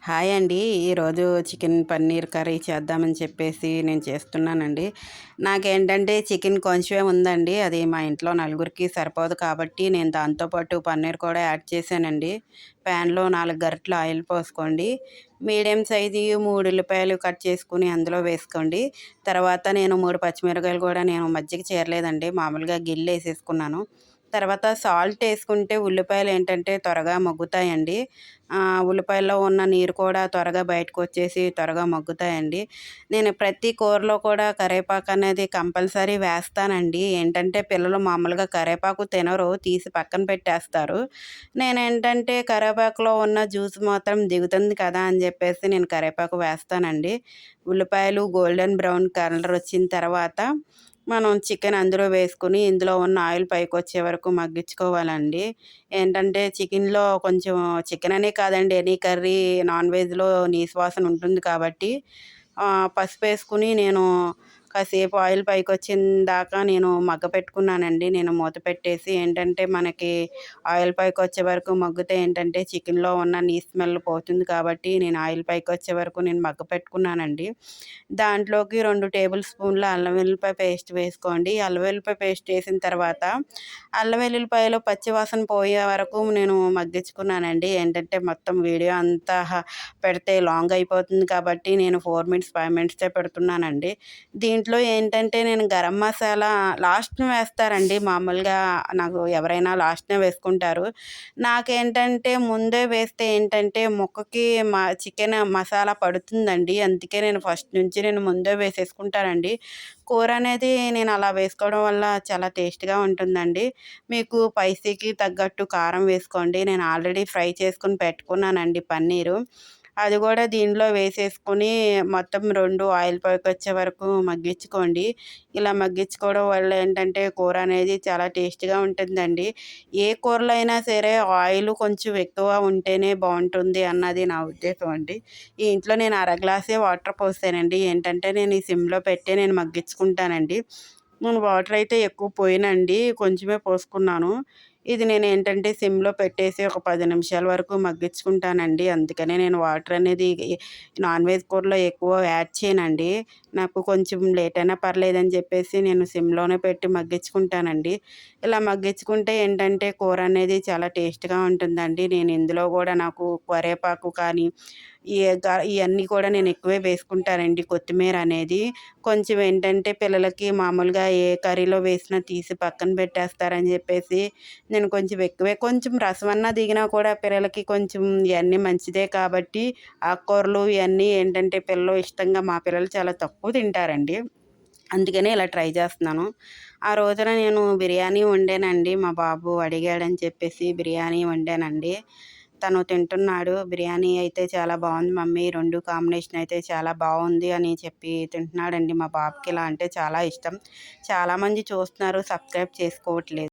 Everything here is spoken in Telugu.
హాయ్ అండి. ఈరోజు చికెన్ పన్నీర్ కర్రీ చేద్దామని చెప్పేసి నేను చేస్తున్నానండి. నాకేంటంటే చికెన్ కొంచెమే ఉందండి. అది మా ఇంట్లో నలుగురికి సరిపోదు కాబట్టి నేను దాంతో పాటు పన్నీర్ కూడా యాడ్ చేశానండి. ప్యాన్‌లో 4 గరిటెలు ఆయిల్ పోసుకోండి. మీడియం సైజు 3 ఉల్లిపాయలు కట్ చేసుకొని అందులో వేసుకోండి. తర్వాత నేను 3 పచ్చిమిరపకాయలు కూడా నేను మజ్జిగ చేరలేదండి. మామూలుగా గిల్లేసేసుకున్నాను. తర్వాత సాల్ట్ ఏసుకుంటే ఉల్లిపాయలు ఏంటంటే త్వరగా మగ్గుతాయండి. ఉల్లిపాయల్లో ఉన్న నీరు కూడా త్వరగా బయటకొచ్చేసి త్వరగా మగ్గుతాయండి. నేను ప్రతి కూరలో కూడా కరివేపాకు అనేది కంపల్సరీ వేస్తానండి. ఏంటంటే పిల్లలు మామూలుగా కరివేపాకు తినరు. తీసి పక్కన పెట్టేస్తారు. నేనేంటంటే కరివేపాకులో ఉన్న జ్యూస్ మాత్రం దిగుతుంది కదా అని చెప్పేసి నేను కరివేపాకు వేస్తానండి. ఉల్లిపాయలు గోల్డెన్ బ్రౌన్ కలర్ వచ్చిన తర్వాత మనం చికెన్ అందులో వేసుకొని ఇందులో ఉన్న ఆయిల్ పైకొచ్చే వరకు మగ్గించుకోవాలండి. ఏంటంటే చికెన్‌లో కొంచెం చికెన్ అనే కాదండి, ఎనీ కర్రీ నాన్ వెజ్‌లో నీసు వాసన ఉంటుంది కాబట్టి పసుపేసుకొని నేను కాసేపు ఆయిల్ పైకొచ్చిన దాకా నేను మగ్గపెట్టుకున్నానండి. నేను మూత పెట్టేసి ఏంటంటే మనకి ఆయిల్ పైకొచ్చే వరకు మగ్గితే ఏంటంటే చికెన్‌లో ఉన్న నీసు స్మెల్ పోతుంది కాబట్టి నేను ఆయిల్ పైకొచ్చే వరకు నేను మగ్గపెట్టుకున్నానండి. దాంట్లోకి 2 టేబుల్ స్పూన్ల అల్లం వెల్లుల్లిపాయ పేస్ట్ వేసుకోండి. అల్లం వెల్లుల్లిపాయ పేస్ట్ వేసిన తర్వాత అల్లం వెల్లుల్లిపాయలో పచ్చి వాసన పోయే వరకు నేను మగ్గించుకున్నానండి. ఏంటంటే మొత్తం వీడియో అంతా పెడితే లాంగ్ అయిపోతుంది కాబట్టి నేను 4 మినిట్స్, 5 మినిట్సే పెడుతున్నానండి. దీంట్లో ఏంటంటే నేను గరం మసాలా లాస్ట్‌న వేస్తారండి. మామూలుగా నాకు ఎవరైనా లాస్ట్‌నే వేసుకుంటారు. నాకేంటంటే ముందే వేస్తే ఏంటంటే ముక్కకి చికెన్ మసాలా పడుతుందండి. అందుకే నేను ఫస్ట్ నుంచి నేను ముందే వేసేసుకుంటానండి. కూర అనేది నేను అలా వేసుకోవడం వల్ల చాలా టేస్ట్‌గా ఉంటుందండి. మీకు స్పైసీకి తగ్గట్టు కారం వేసుకోండి. నేను ఆల్రెడీ ఫ్రై చేసుకొని పెట్టుకున్నానండి పన్నీరు. అది కూడా దీనిలో వేసేసుకొని మొత్తం 2 ఆయిల్ పైకొచ్చే వరకు మగ్గించుకోండి. ఇలా మగ్గించుకోవడం వల్ల ఏంటంటే కూర అనేది చాలా టేస్ట్‌గా ఉంటుందండి. ఏ కూరలో అయినా సరే ఆయిల్ కొంచెం ఎక్కువ ఉంటేనే బావుంటుంది అన్నది నా ఉద్దేశం అండి. ఈ ఇంట్లో నేను అర గ్లాసే వాటర్ పోసానండి. ఏంటంటే నేను ఈ సిమ్‌లో పెట్టే నేను మగ్గించుకుంటానండి. నేను వాటర్ అయితే ఎక్కువ పోయనండి. కొంచెమే పోసుకున్నాను. ఇది నేనేంటంటే సిమ్‌లో పెట్టేసి ఒక 10 నిమిషాల వరకు మగ్గించుకుంటానండి. అందుకనే నేను వాటర్ అనేది నాన్ వెజ్ కూరలో ఎక్కువ యాడ్ చేయనండి. నాకు కొంచెం లేట్ అయినా పర్లేదని చెప్పేసి నేను సిమ్‌లోనే పెట్టి మగ్గించుకుంటానండి. ఇలా మగ్గించుకుంటే ఏంటంటే కూర అనేది చాలా టేస్ట్‌గా ఉంటుందండి. నేను ఇందులో కూడా నాకు కరివేపాకు కానీ ఇయన్నీ కూడా నేను ఎక్కువే వేసుకుంటానండి. కొత్తిమీర అనేది కొంచెం ఏంటంటే పిల్లలకి మామూలుగా ఏ కర్రీలో వేసినా తీసి పక్కన పెట్టేస్తారని చెప్పేసి నేను కొంచెం ఎక్కువే, కొంచెం రసమన్నా దిగినా కూడా పిల్లలకి కొంచెం ఇవన్నీ మంచిదే కాబట్టి ఆకుకూరలు ఇవన్నీ ఏంటంటే పిల్లలు ఇష్టంగా, మా పిల్లలు చాలా తక్కువ తింటారండి. అందుకనే ఇలా ట్రై చేస్తున్నాను. ఆ రోజున నేను బిర్యానీ వండానండి. మా బాబు అడిగాడని చెప్పేసి బిర్యానీ వండానండి. తను తింటున్నాడు. బిర్యానీ అయితే చాలా బావుంది మమ్మీ, 2 కాంబినేషన్ అయితే చాలా బావుంది అని చెప్పి తింటున్నాడండి. మా బాబుకి ఇలా అంటే చాలా ఇష్టం. చాలామంది చూస్తున్నారు, సబ్స్క్రైబ్ చేసుకోవట్లేదు.